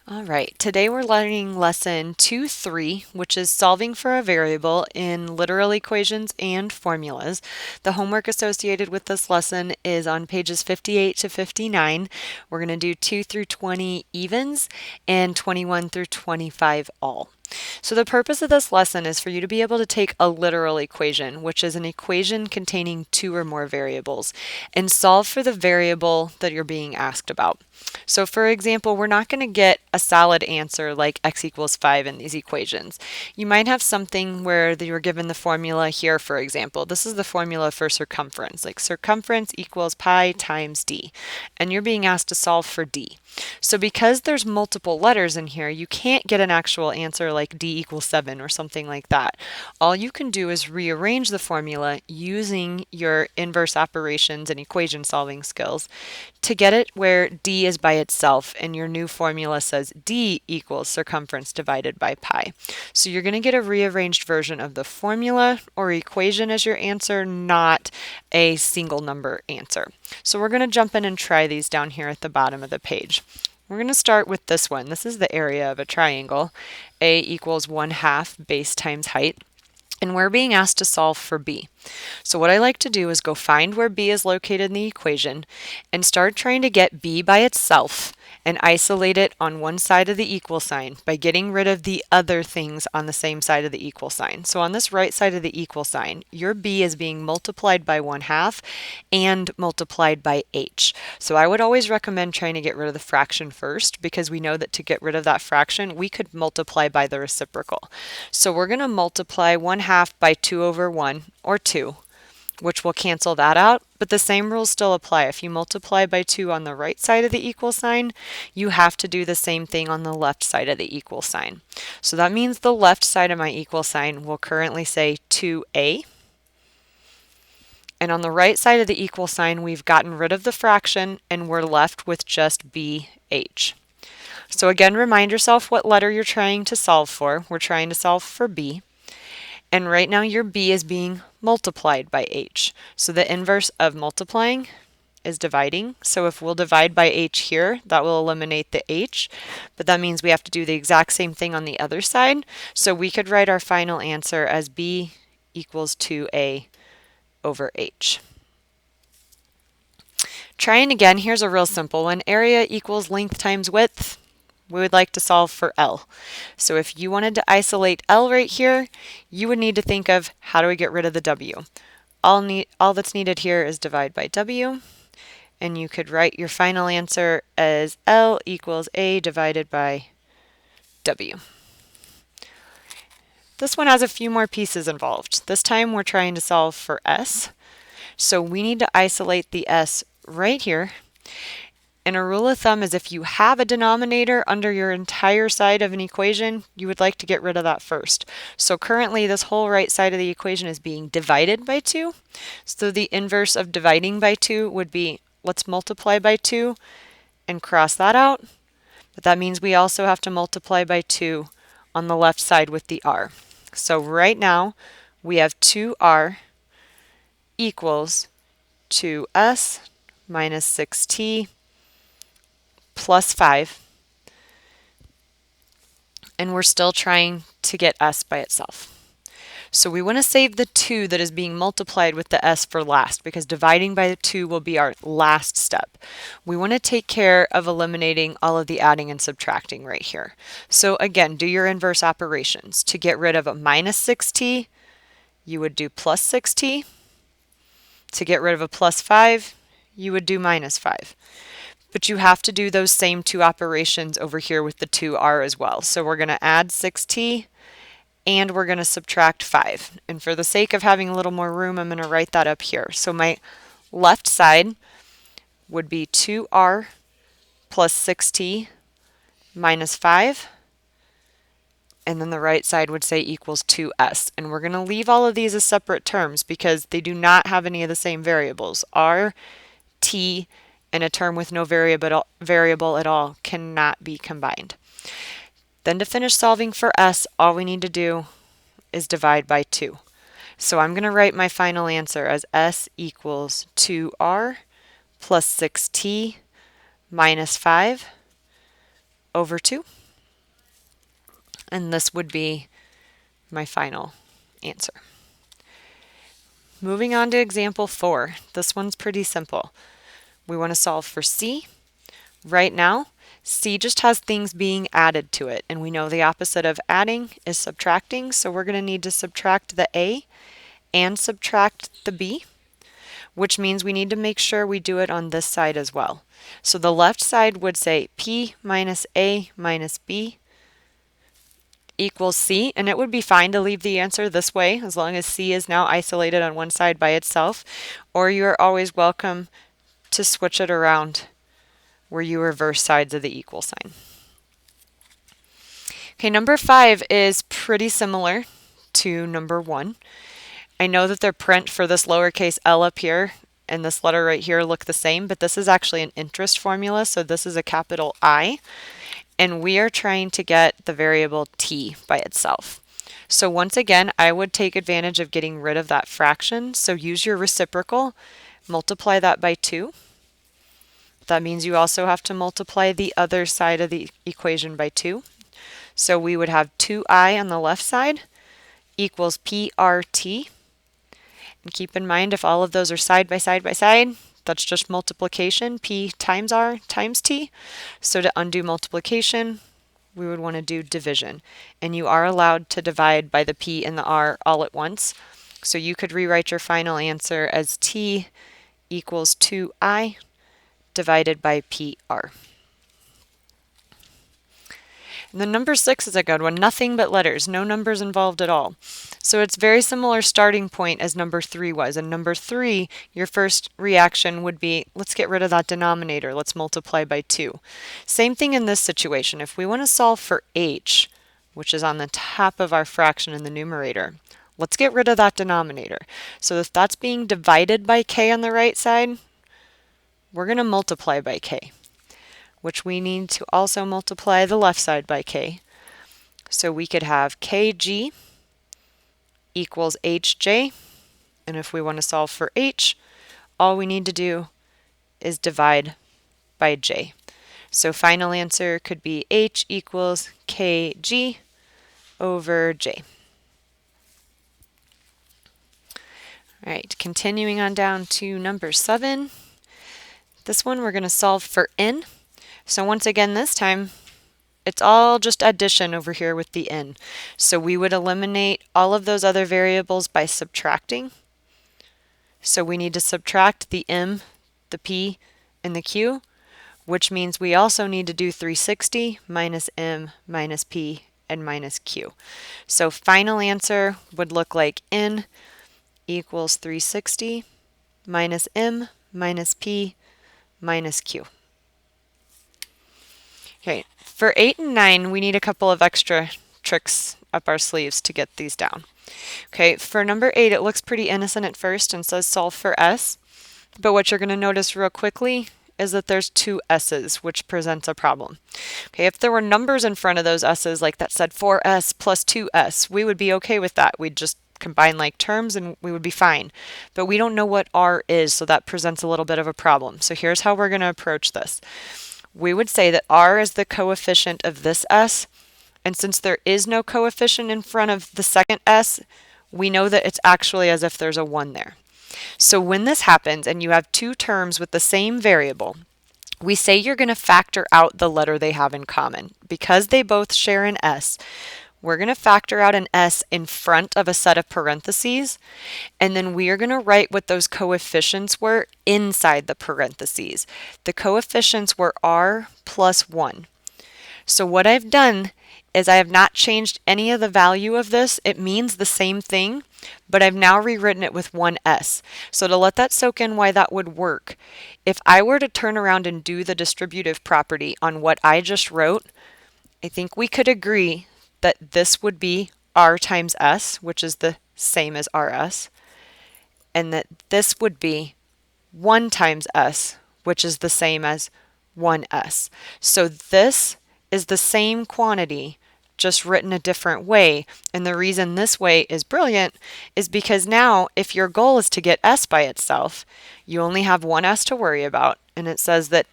All right, today we're learning lesson 2-3, which is solving for a variable in literal equations and formulas. The homework associated with this lesson is on pages 58 to 59. We're going to do 2 through 20 evens and 21 through 25 all. So the purpose of this lesson is for you to be able to take a literal equation, which is an equation containing two or more variables, and solve for the variable that you're being asked about. So for example, we're not going to get a solid answer like x equals 5 in these equations. You might have something where you were given the formula here, for example. This is the formula for circumference, like circumference equals pi times d, and you're being asked to solve for d. So because there's multiple letters in here, you can't get an actual answer like d equals 7 or something like that. All you can do is rearrange the formula using your inverse operations and equation solving skills to get it where d is by itself and your new formula says d equals circumference divided by pi. So you're going to get a rearranged version of the formula or equation as your answer, not a single number answer. So we're going to jump in and try these down here at the bottom of the page. We're going to start with this one. This is the area of a triangle. A equals 1/2 base times height. And we're being asked to solve for b. So what I like to do is go find where b is located in the equation and start trying to get b by itself and isolate it on one side of the equal sign by getting rid of the other things on the same side of the equal sign. So on this right side of the equal sign, your b is being multiplied by 1/2 and multiplied by h. So I would always recommend trying to get rid of the fraction first, because we know that to get rid of that fraction, we could multiply by the reciprocal. So we're going to multiply 1/2 by 2 over 1, or 2, which will cancel that out, but the same rules still apply. If you multiply by 2 on the right side of the equal sign, you have to do the same thing on the left side of the equal sign. So that means the left side of my equal sign will currently say 2a, and on the right side of the equal sign, we've gotten rid of the fraction and we're left with just bh. So again, remind yourself what letter you're trying to solve for. We're trying to solve for b. And right now your b is being multiplied by h. So the inverse of multiplying is dividing. So if we'll divide by h here, that will eliminate the h. But that means we have to do the exact same thing on the other side. So we could write our final answer as b equals 2a over h. Trying again, here's a real simple one. Area equals length times width. We would like to solve for L. So if you wanted to isolate L right here, you would need to think of how do we get rid of the W. All that's needed here is divide by W, and you could write your final answer as L equals A divided by W. This one has a few more pieces involved. This time we're trying to solve for S. So we need to isolate the S right here. And a rule of thumb is if you have a denominator under your entire side of an equation, you would like to get rid of that first. So currently this whole right side of the equation is being divided by 2. So the inverse of dividing by 2 would be, let's multiply by 2 and cross that out. But that means we also have to multiply by 2 on the left side with the r. So right now we have 2r equals 2s minus 6t plus 5, and we're still trying to get s by itself. So we want to save the 2 that is being multiplied with the s for last, because dividing by 2 will be our last step. We want to take care of eliminating all of the adding and subtracting right here. So again, do your inverse operations. To get rid of a minus 6t, you would do plus 6t. To get rid of a plus 5, you would do minus 5. But you have to do those same 2 operations over here with the 2r as well. So we're going to add 6t and we're going to subtract 5. And for the sake of having a little more room, I'm going to write that up here. So my left side would be 2r plus 6t minus 5. And then the right side would say equals 2s. And we're going to leave all of these as separate terms because they do not have any of the same variables. R, t, and a term with no variable at all cannot be combined. Then to finish solving for s, all we need to do is divide by 2. So I'm going to write my final answer as s equals 2r plus 6t minus 5 over 2. And this would be my final answer. Moving on to example 4. This one's pretty simple. We want to solve for C. Right now, C just has things being added to it, and we know the opposite of adding is subtracting, so we're going to need to subtract the A and subtract the B, which means we need to make sure we do it on this side as well. So the left side would say P minus A minus B equals C, and it would be fine to leave the answer this way as long as C is now isolated on one side by itself, or you're always welcome to switch it around where you reverse sides of the equal sign. Okay, number 5 is pretty similar to number 1. I know that their print for this lowercase l up here and this letter right here look the same, but this is actually an interest formula, so this is a capital I, and we are trying to get the variable t by itself. So once again, I would take advantage of getting rid of that fraction, so use your reciprocal, multiply that by 2. That means you also have to multiply the other side of the equation by 2. So we would have 2i on the left side equals PRT. And keep in mind, if all of those are side by side by side, that's just multiplication, P times R times T. So to undo multiplication, we would want to do division. And you are allowed to divide by the P and the R all at once. So you could rewrite your final answer as T equals 2i divided by PR. And the number 6 is a good one. Nothing but letters, no numbers involved at all. So it's very similar starting point as number 3 was. And number 3, your first reaction would be, let's get rid of that denominator. Let's multiply by 2. Same thing in this situation. If we want to solve for h, which is on the top of our fraction in the numerator, let's get rid of that denominator. So if that's being divided by k on the right side, we're going to multiply by k, which we need to also multiply the left side by k. So we could have kg equals hj, and if we want to solve for h, all we need to do is divide by j. So final answer could be h equals kg over j. All right, continuing on down to number 7. This one we're going to solve for n. So once again, this time, it's all just addition over here with the n. So we would eliminate all of those other variables by subtracting. So we need to subtract the m, the p, and the q, which means we also need to do 360 minus m minus p and minus q. So final answer would look like n equals 360 minus m minus p minus q. Okay, for 8 and 9, we need a couple of extra tricks up our sleeves to get these down. Okay, for number 8, it looks pretty innocent at first and says solve for s, but what you're going to notice real quickly is that there's 2 s's, which presents a problem. Okay, if there were numbers in front of those s's, like that said 4s plus 2s, we would be okay with that. We'd just combine like terms and we would be fine. But we don't know what r is, so that presents a little bit of a problem. So here's how we're going to approach this. We would say that r is the coefficient of this s, and since there is no coefficient in front of the second s, we know that it's actually as if there's a 1 there. So when this happens and you have 2 terms with the same variable, we say you're going to factor out the letter they have in common. Because they both share an s, we're going to factor out an s in front of a set of parentheses, and then we are going to write what those coefficients were inside the parentheses. The coefficients were r plus 1. So what I've done is I have not changed any of the value of this. It means the same thing, but I've now rewritten it with 1s. So to let that soak in why that would work, if I were to turn around and do the distributive property on what I just wrote, I think we could agree that this would be r times s, which is the same as rs, and that this would be 1 times s, which is the same as 1s. So this is the same quantity, just written a different way. And the reason this way is brilliant is because now if your goal is to get s by itself, you only have 1s to worry about, and it says that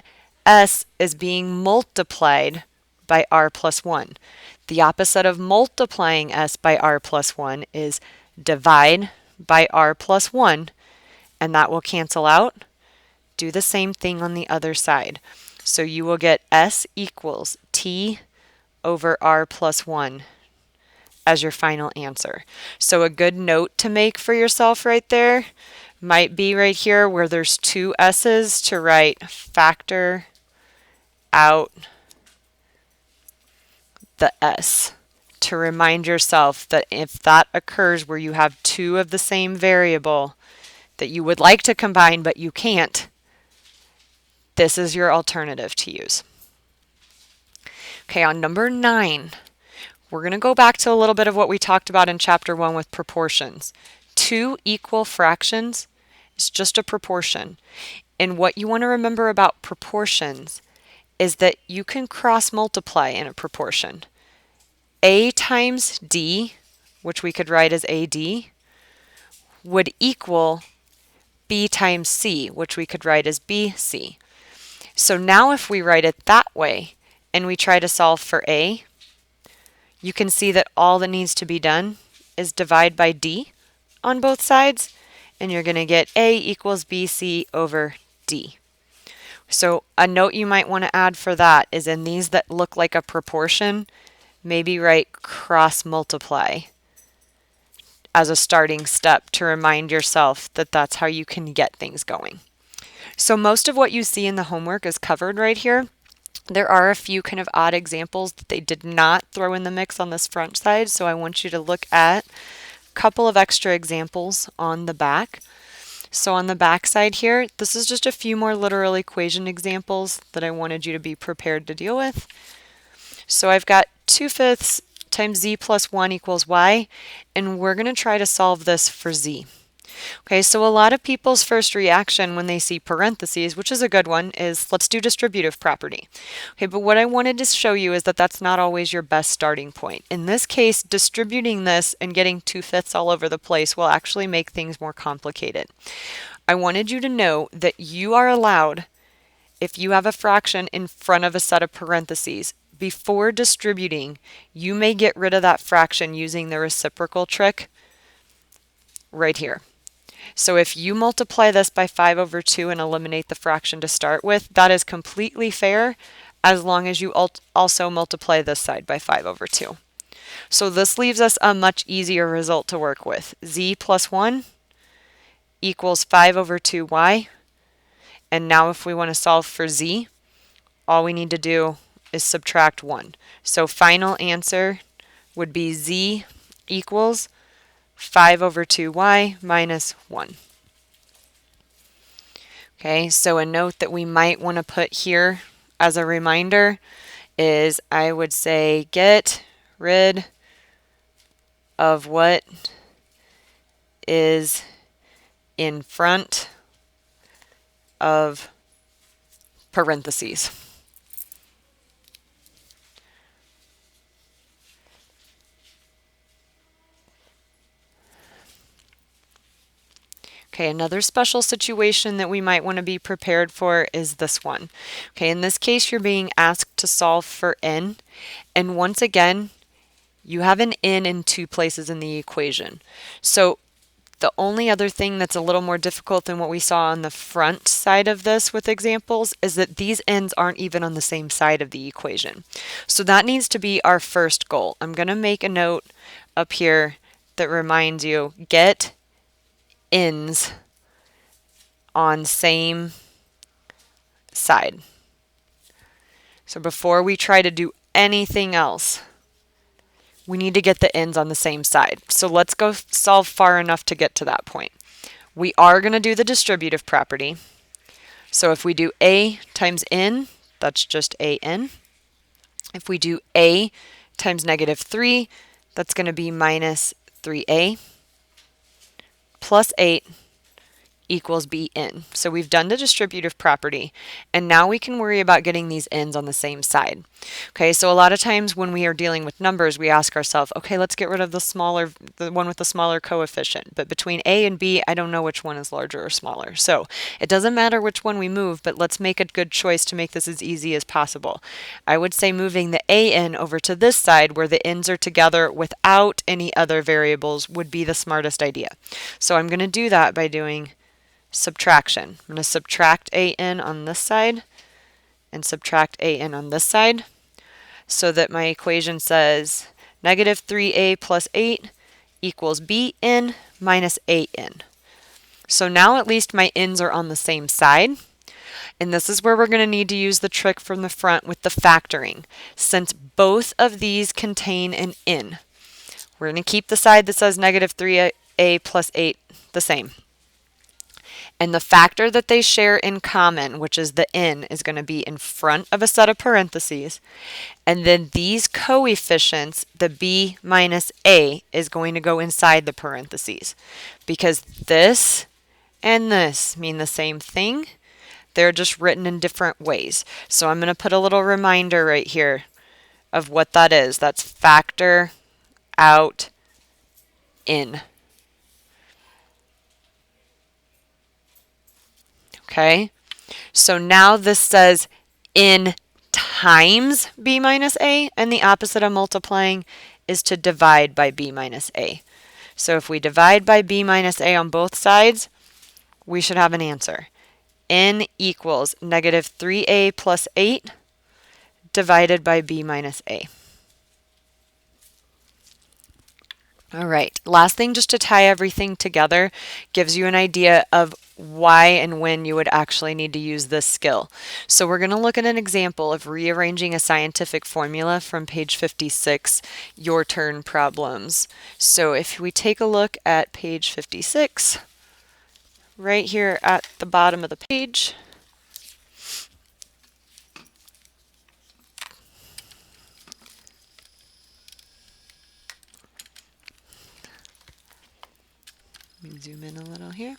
s is being multiplied by r plus 1. The opposite of multiplying s by r plus 1 is divide by r plus 1, and that will cancel out. Do the same thing on the other side. So you will get s equals t over r plus 1 as your final answer. So a good note to make for yourself right there might be right here where there's two s's to write factor out the s, to remind yourself that if that occurs where you have two of the same variable that you would like to combine but you can't, this is your alternative to use. Okay, on number 9, we're going to go back to a little bit of what we talked about in chapter 1 with proportions. Two equal fractions is just a proportion. And what you want to remember about proportions is that you can cross multiply in a proportion. A times D, which we could write as AD, would equal B times C, which we could write as BC. So now if we write it that way and we try to solve for A, you can see that all that needs to be done is divide by D on both sides, and you're going to get A equals BC over D. So a note you might want to add for that is in these that look like a proportion, maybe write cross multiply as a starting step to remind yourself that that's how you can get things going. So most of what you see in the homework is covered right here. There are a few kind of odd examples that they did not throw in the mix on this front side, so I want you to look at a couple of extra examples on the back. So on the back side here, this is just a few more literal equation examples that I wanted you to be prepared to deal with. So I've got 2/5 times z plus 1 equals y, and we're going to try to solve this for z. Okay, so a lot of people's first reaction when they see parentheses, which is a good one, is let's do distributive property. Okay, but what I wanted to show you is that that's not always your best starting point. In this case, distributing this and getting 2/5 all over the place will actually make things more complicated. I wanted you to know that you are allowed, if you have a fraction in front of a set of parentheses, before distributing, you may get rid of that fraction using the reciprocal trick right here. So if you multiply this by 5 over 2 and eliminate the fraction to start with, that is completely fair as long as you also multiply this side by 5 over 2. So this leaves us a much easier result to work with. Z plus 1 equals 5 over 2y. And now if we want to solve for z, all we need to do is subtract 1. So final answer would be z equals 5 over 2y minus 1. Okay, so a note that we might want to put here as a reminder is I would say get rid of what is in front of parentheses. Okay, another special situation that we might want to be prepared for is this one. Okay, in this case, you're being asked to solve for n, and once again, you have an n in two places in the equation. So the only other thing that's a little more difficult than what we saw on the front side of this with examples is that these n's aren't even on the same side of the equation. So that needs to be our first goal. I'm going to make a note up here that reminds you, get n's on same side. So before we try to do anything else, we need to get the n's on the same side. So let's go solve far enough to get to that point. We are going to do the distributive property. So if we do a times n, that's just an. If we do a times negative 3, that's going to be minus 3a plus 8 equals bn. So we've done the distributive property, and now we can worry about getting these n's on the same side. Okay, so a lot of times when we are dealing with numbers, we ask ourselves, okay, let's get rid of the one with the smaller coefficient. But between a and b, I don't know which one is larger or smaller. So it doesn't matter which one we move, but let's make a good choice to make this as easy as possible. I would say moving the an over to this side where the n's are together without any other variables would be the smartest idea. So I'm going to do that by doing subtraction. I'm going to subtract an on this side and subtract an on this side so that my equation says negative 3a plus 8 equals bn minus an. So now at least my n's are on the same side. And this is where we're going to need to use the trick from the front with the factoring. Since both of these contain an n, we're going to keep the side that says negative 3a plus 8 the same. And the factor that they share in common, which is the n, is going to be in front of a set of parentheses. And then these coefficients, the b minus a, is going to go inside the parentheses. Because this and this mean the same thing. They're just written in different ways. So I'm going to put a little reminder right here of what that is. That's factor out in. Okay, so now this says n times b minus a, and the opposite of multiplying is to divide by b minus a. So if we divide by b minus a on both sides, we should have an answer. N equals negative 3a plus 8 divided by b minus a. All right, last thing, just to tie everything together, gives you an idea of why and when you would actually need to use this skill. So we're going to look at an example of rearranging a scientific formula from page 56, Your Turn Problems. So if we take a look at page 56, right here at the bottom of the page, let me zoom in a little here.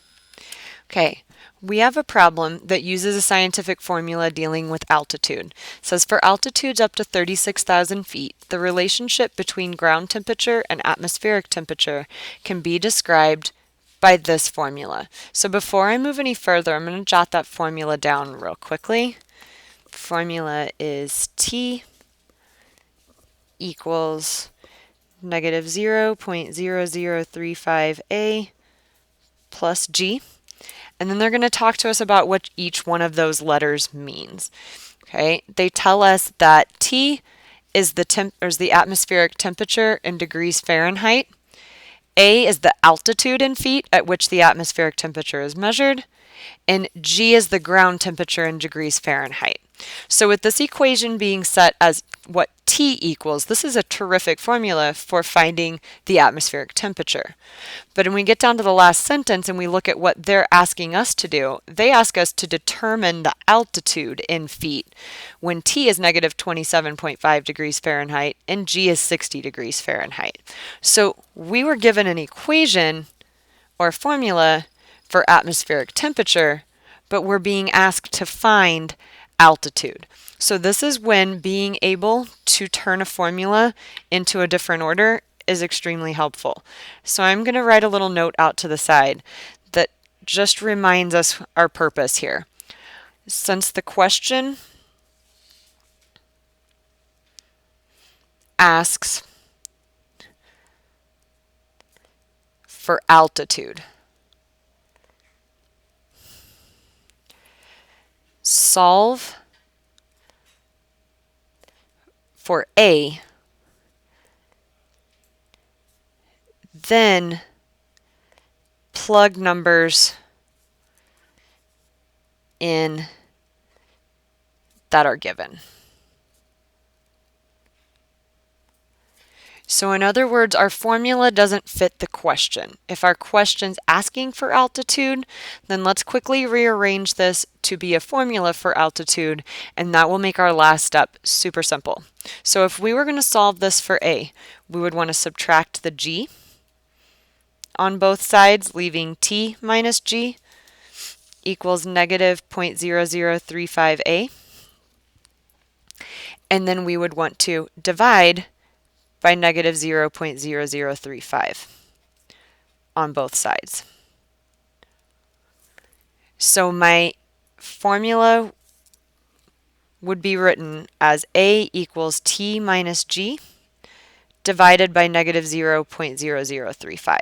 Okay, we have a problem that uses a scientific formula dealing with altitude. It says for altitudes up to 36,000 feet, the relationship between ground temperature and atmospheric temperature can be described by this formula. So before I move any further, I'm going to jot that formula down real quickly. Formula is T equals negative 0.0035a plus G. And then they're going to talk to us about what each one of those letters means. Okay, they tell us that T is the atmospheric temperature in degrees Fahrenheit. A is the altitude in feet at which the atmospheric temperature is measured. And G is the ground temperature in degrees Fahrenheit. So with this equation being set as what T equals, this is a terrific formula for finding the atmospheric temperature. But when we get down to the last sentence and we look at what they're asking us to do, they ask us to determine the altitude in feet when T is negative 27.5 degrees Fahrenheit and G is 60 degrees Fahrenheit. So we were given an equation or formula for atmospheric temperature, but we're being asked to find altitude. So this is when being able to turn a formula into a different order is extremely helpful. So I'm going to write a little note out to the side that just reminds us our purpose here. Since the question asks for altitude, solve for A, then plug numbers in that are given. So in other words, our formula doesn't fit the question. If our question's asking for altitude, then let's quickly rearrange this to be a formula for altitude, and that will make our last step super simple. So if we were going to solve this for A, we would want to subtract the G on both sides, leaving T minus G. equals negative 0.0035a. And then we would want to divide by negative 0.0035 on both sides. So my formula would be written as A equals T minus G divided by negative 0.0035.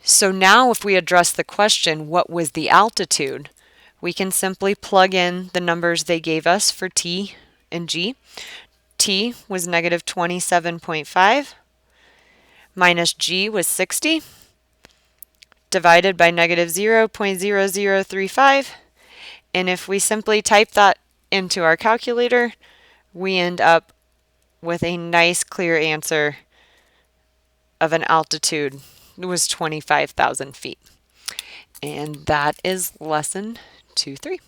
So now if we address the question, what was the altitude, we can simply plug in the numbers they gave us for T and G. T was negative 27.5 minus G was 60 divided by negative 0.0035. And if we simply type that into our calculator, we end up with a nice clear answer of an altitude. It was 25,000 feet. And that is lesson 2-3.